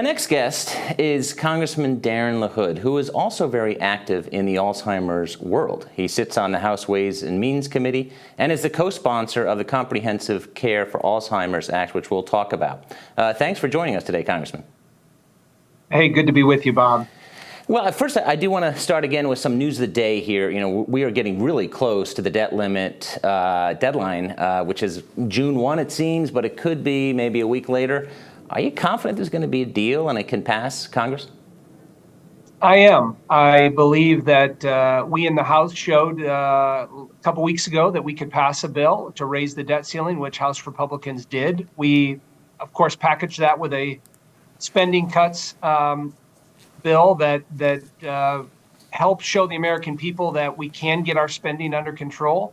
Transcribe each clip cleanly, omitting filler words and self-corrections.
My next guest is Congressman Darin LaHood, who is also very active in the Alzheimer's world. He sits on the House Ways and Means Committee and is the co-sponsor of the Comprehensive Care for Alzheimer's Act, which we'll talk about. Thanks for joining us today, Congressman. Hey, good to be with you, Bob. Well, at first, I do want to start again with some news of the day here. You know, we are getting really close to the debt limit deadline, which is June 1, it seems, but it could be maybe a week later. Are you confident there's going to be a deal and it can pass Congress? I am. I believe that we in the House showed a couple weeks ago that we could pass a bill to raise the debt ceiling, which House Republicans did. We, of course, packaged that with a spending cuts bill that helps show the American people that we can get our spending under control.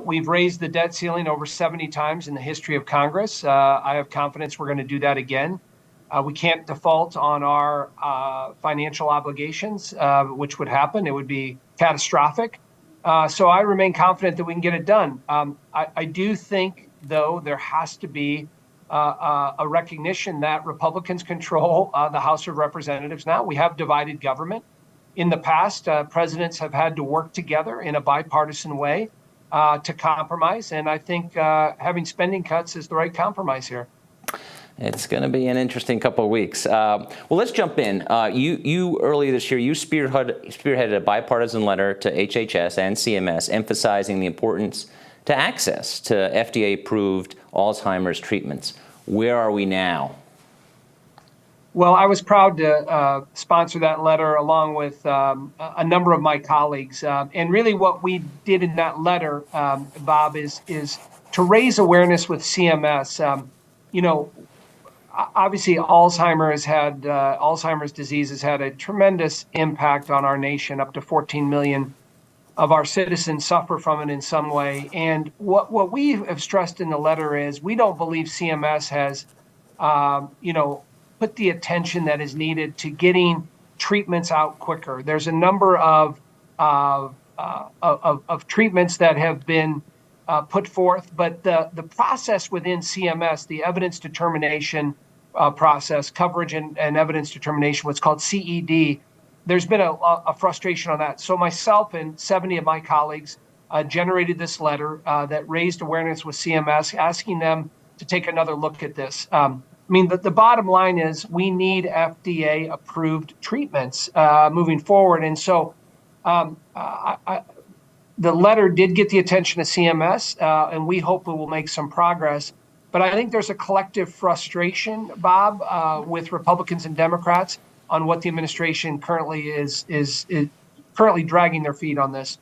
We've raised the debt ceiling over 70 times in the history of Congress. I have confidence we're going to do that again. We can't default on our financial obligations, which would happen. It would be catastrophic. So I remain confident that we can get it done. I do think, though, there has to be a recognition that Republicans control the House of Representatives now. We have divided government. In the past, presidents have had to work together in a bipartisan way to compromise, and I think having spending cuts is the right compromise here. It's going to be an interesting couple of weeks. Well, let's jump in. You earlier this year, you spearheaded a bipartisan letter to HHS and CMS emphasizing the importance to access to FDA-approved Alzheimer's treatments. Where are we now? Well, I was proud to sponsor that letter along with a number of my colleagues. And really what we did in that letter, Bob, is to raise awareness with CMS. You know, obviously Alzheimer's disease has had a tremendous impact on our nation. Up to 14 million of our citizens suffer from it in some way. And what we have stressed in the letter is we don't believe CMS has, put the attention that is needed to getting treatments out quicker. There's a number of treatments that have been put forth, but the process within CMS, the evidence determination process, coverage and evidence determination, what's called CED, there's been a frustration on that. So myself and 70 of my colleagues generated this letter that raised awareness with CMS, asking them to take another look at this. The bottom line is we need FDA-approved treatments moving forward. And so the letter did get the attention of CMS, and we hope it will make some progress. But I think there's a collective frustration, Bob, with Republicans and Democrats on what the administration currently is currently dragging their feet on this.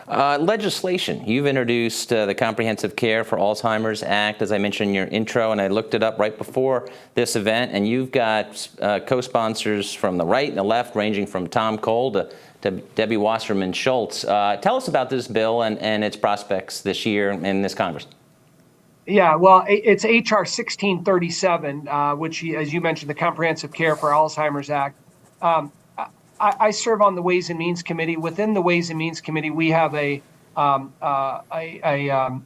Legislation. You've introduced the Comprehensive Care for Alzheimer's Act, as I mentioned in your intro, and I looked it up right before this event, and you've got co-sponsors from the right and the left, ranging from Tom Cole to Debbie Wasserman Schultz. Tell us about this bill and its prospects this year in this Congress. Yeah, well, it's H.R. 1637, which, as you mentioned, the Comprehensive Care for Alzheimer's Act. I serve on the Ways and Means Committee. Within the Ways and Means Committee, we have a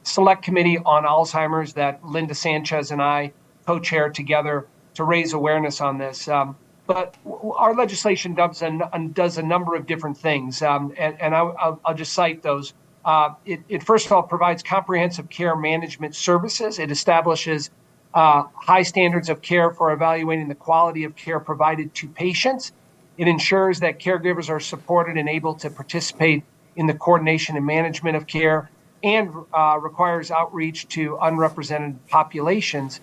select committee on Alzheimer's that Linda Sanchez and I co-chair together to raise awareness on this. But our legislation does a number of different things, and I'll just cite those. It first of all provides comprehensive care management services. It establishes high standards of care for evaluating the quality of care provided to patients. It ensures that caregivers are supported and able to participate in the coordination and management of care, and requires outreach to unrepresented populations.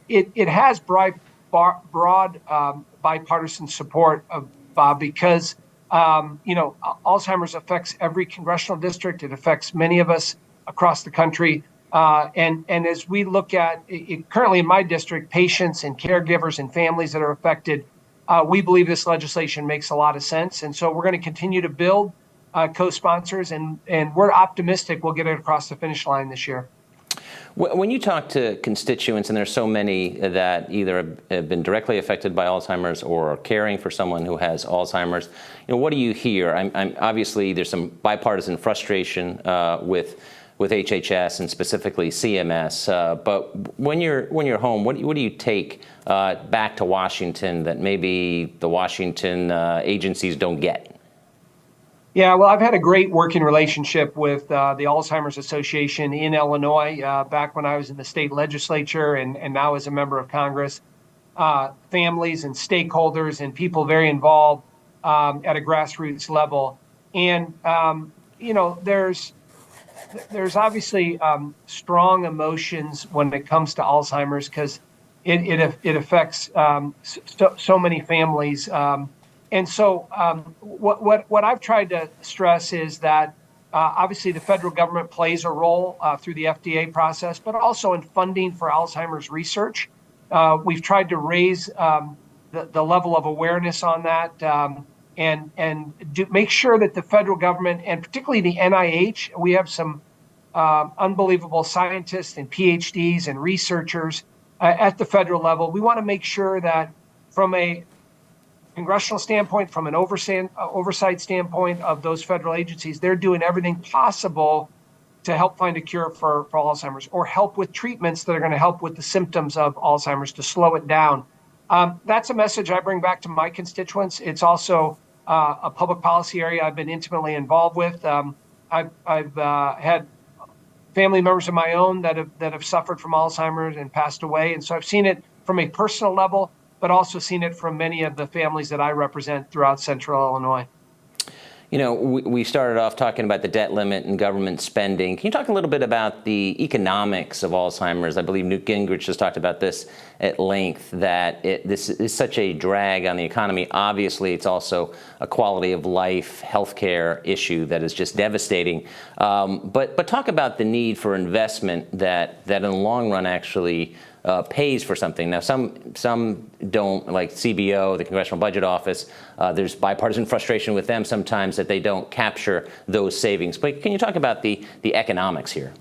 It has broad bipartisan support, Bob, because Alzheimer's affects every congressional district. It affects many of us across the country. And as we look at it, currently in my district, patients and caregivers and families that are affected, we believe this legislation makes a lot of sense. And so we're going to continue to build co-sponsors, and we're optimistic we'll get it across the finish line this year. When you talk to constituents, and there's so many that either have been directly affected by Alzheimer's or are caring for someone who has Alzheimer's, what do you hear? Obviously, there's some bipartisan frustration with with HHS and specifically CMS. But when you're home, what do you take back to Washington that maybe the Washington agencies don't get? Yeah, well, I've had a great working relationship with the Alzheimer's Association in Illinois back when I was in the state legislature and now as a member of Congress. Families and stakeholders and people very involved at a grassroots level. And, there's obviously strong emotions when it comes to Alzheimer's because it affects so many families. And so what I've tried to stress is that obviously the federal government plays a role through the FDA process, but also in funding for Alzheimer's research. We've tried to raise the level of awareness on that and make sure that the federal government, and particularly the NIH, we have some unbelievable scientists and PhDs and researchers at the federal level. We want to make sure that from a congressional standpoint, from an oversight standpoint of those federal agencies, they're doing everything possible to help find a cure for Alzheimer's or help with treatments that are going to help with the symptoms of Alzheimer's to slow it down. That's a message I bring back to my constituents. It's also a public policy area I've been intimately involved with. I've had family members of my own that have suffered from Alzheimer's and passed away. And so I've seen it from a personal level, but also seen it from many of the families that I represent throughout Central Illinois. You know, we started off talking about the debt limit and government spending. Can you talk a little bit about the economics of Alzheimer's? I believe Newt Gingrich just talked about this at length, that this is such a drag on the economy. Obviously, it's also a quality of life healthcare issue that is just devastating. But talk about the need for investment that in the long run actually pays for something. Now, some don't, like CBO, the Congressional Budget Office. There's bipartisan frustration with them sometimes that they don't capture those savings. But can you talk about the economics here?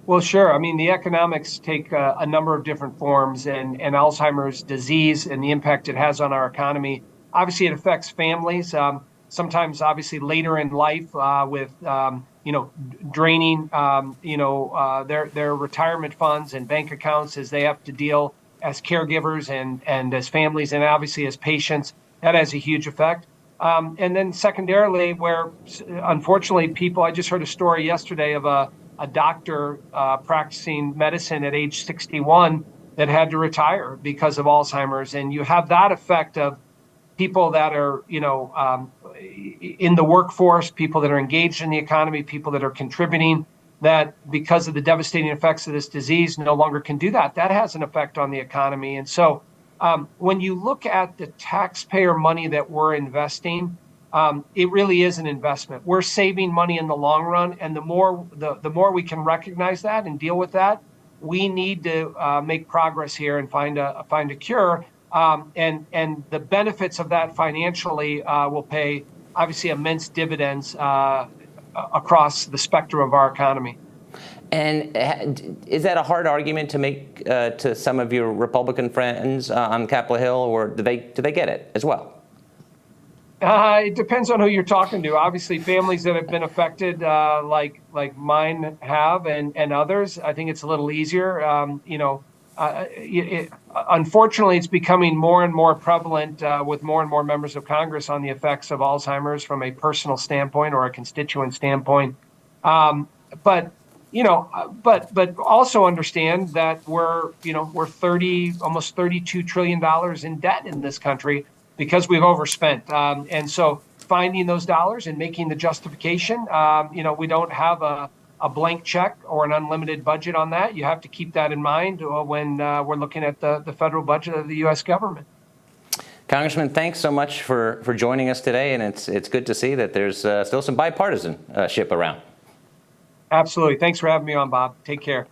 Well, sure. I mean, the economics take a number of different forms, and Alzheimer's disease and the impact it has on our economy. Obviously, it affects families. Sometimes, obviously, later in life with draining, their retirement funds and bank accounts as they have to deal as caregivers and as families and obviously as patients. That has a huge effect. And then secondarily, where unfortunately people, I just heard a story yesterday of a doctor practicing medicine at age 61 that had to retire because of Alzheimer's. And you have that effect of people that are, in the workforce, people that are engaged in the economy, people that are contributing, that because of the devastating effects of this disease no longer can do that. That has an effect on the economy. And so when you look at the taxpayer money that we're investing, it really is an investment. We're saving money in the long run. And the more we can recognize that and deal with that, we need to make progress here and find a cure. And the benefits of that financially will pay, obviously, immense dividends across the spectrum of our economy. And is that a hard argument to make to some of your Republican friends on Capitol Hill, or do they get it as well? It depends on who you're talking to. Obviously, families that have been affected, like mine have, and others, I think it's a little easier. Unfortunately, it's becoming more and more prevalent with more and more members of Congress on the effects of Alzheimer's from a personal standpoint or a constituent standpoint. But also understand that we're almost $32 trillion in debt in this country because we've overspent. And so finding those dollars and making the justification, we don't have a blank check or an unlimited budget on that. You have to keep that in mind when we're looking at the federal budget of the U.S. government. Congressman, thanks so much for joining us today, and it's good to see that there's still some bipartisanship around. Absolutely. Thanks for having me on, Bob. Take care.